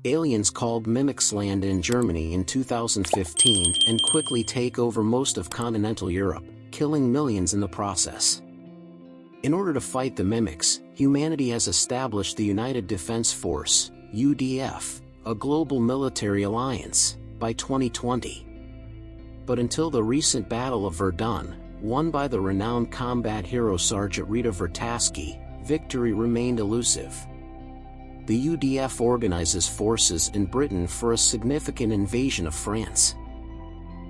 Aliens called Mimics land in Germany in 2015 and quickly take over most of continental Europe, killing millions in the process. In order to fight the Mimics, humanity has established the United Defense Force, UDF, a global military alliance, by 2020. But until the recent Battle of Verdun, won by the renowned combat hero Sergeant Rita Vertasky, victory remained elusive. The UDF organizes forces in Britain for a significant invasion of France.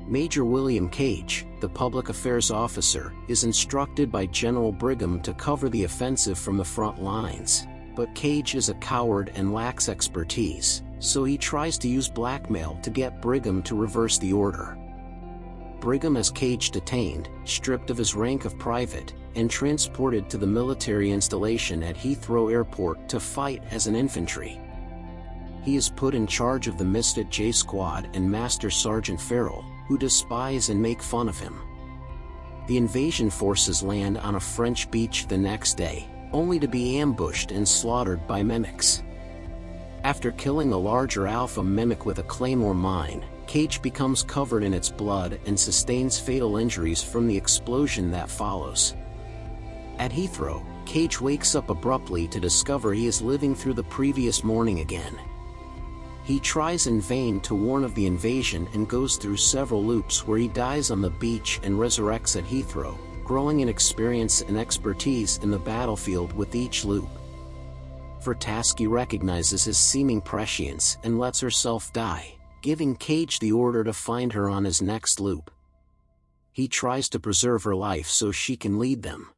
Major William Cage, the public affairs officer, is instructed by General Brigham to cover the offensive from the front lines, but Cage is a coward and lacks expertise, so he tries to use blackmail to get Brigham to reverse the order. Brigham has Cage detained, stripped of his rank of private, and transported to the military installation at Heathrow Airport to fight as an infantry. He is put in charge of the Misfit J Squad and Master Sergeant Farrell, who despise and make fun of him. The invasion forces land on a French beach the next day, only to be ambushed and slaughtered by Mimics. After killing a larger alpha Mimic with a claymore mine, Cage becomes covered in its blood and sustains fatal injuries from the explosion that follows. At Heathrow, Cage wakes up abruptly to discover he is living through the previous morning again. He tries in vain to warn of the invasion and goes through several loops where he dies on the beach and resurrects at Heathrow, growing in experience and expertise in the battlefield with each loop. Vertasky recognizes his seeming prescience and lets herself die, giving Cage the order to find her on his next loop. He tries to preserve her life so she can lead them.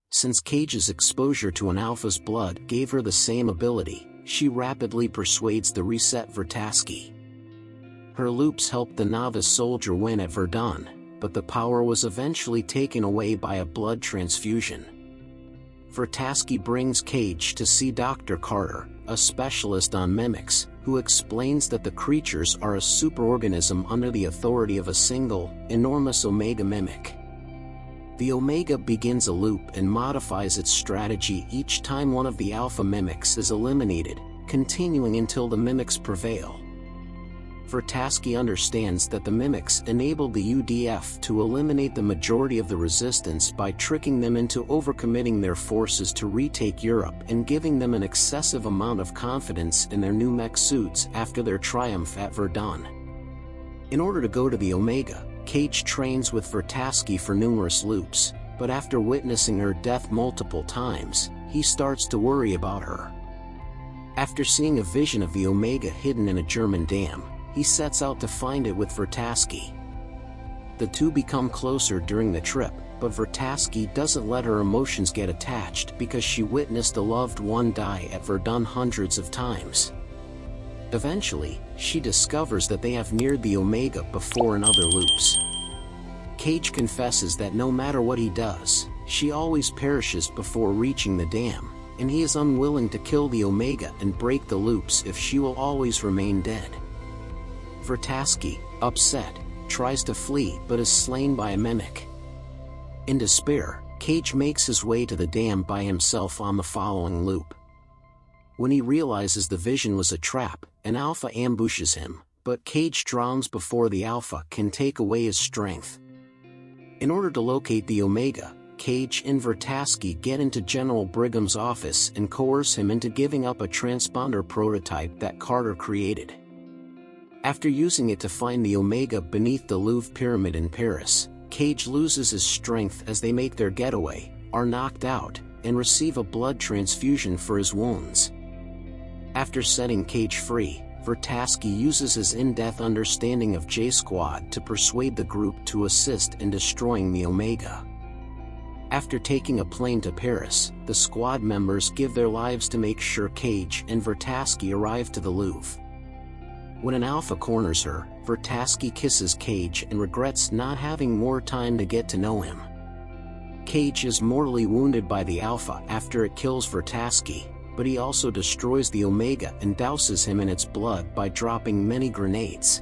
Since Cage's exposure to an alpha's blood gave her the same ability, she rapidly persuades the reset Vertasky. Her loops helped the novice soldier win at Verdun, but the power was eventually taken away by a blood transfusion. Vertasky brings Cage to see Dr. Carter, a specialist on mimics, who explains that the creatures are a superorganism under the authority of a single, enormous Omega mimic. The Omega begins a loop and modifies its strategy each time one of the alpha mimics is eliminated, continuing until the mimics prevail. Vertasky understands that the mimics enabled the UDF to eliminate the majority of the resistance by tricking them into overcommitting their forces to retake Europe and giving them an excessive amount of confidence in their new mech suits after their triumph at Verdun. In order to go to the Omega, Cage trains with Vertasky for numerous loops, but after witnessing her death multiple times, he starts to worry about her. After seeing a vision of the Omega hidden in a German dam, he sets out to find it with Vertasky. The two become closer during the trip, but Vertasky doesn't let her emotions get attached because she witnessed a loved one die at Verdun hundreds of times. Eventually, she discovers that they have neared the Omega before in other loops. Cage confesses that no matter what he does, she always perishes before reaching the dam, and he is unwilling to kill the Omega and break the loops if she will always remain dead. Vertasky, upset, tries to flee but is slain by a mimic. In despair, Cage makes his way to the dam by himself on the following loop. When he realizes the vision was a trap, an alpha ambushes him, but Cage drowns before the alpha can take away his strength. In order to locate the Omega, Cage and Vertasky get into General Brigham's office and coerce him into giving up a transponder prototype that Carter created. After using it to find the Omega beneath the Louvre Pyramid in Paris, Cage loses his strength as they make their getaway, are knocked out, and receive a blood transfusion for his wounds. After setting Cage free, Vertasky uses his in-depth understanding of J-Squad to persuade the group to assist in destroying the Omega. After taking a plane to Paris, the squad members give their lives to make sure Cage and Vertasky arrive to the Louvre. When an alpha corners her, Vertasky kisses Cage and regrets not having more time to get to know him. Cage is mortally wounded by the alpha after it kills Vertasky, but he also destroys the Omega and douses him in its blood by dropping many grenades.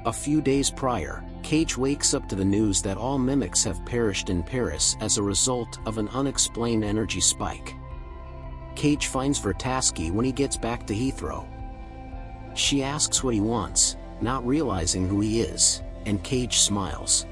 A few days prior, Cage wakes up to the news that all mimics have perished in Paris as a result of an unexplained energy spike. Cage finds Vertasky when he gets back to Heathrow. She asks what he wants, not realizing who he is, and Cage smiles.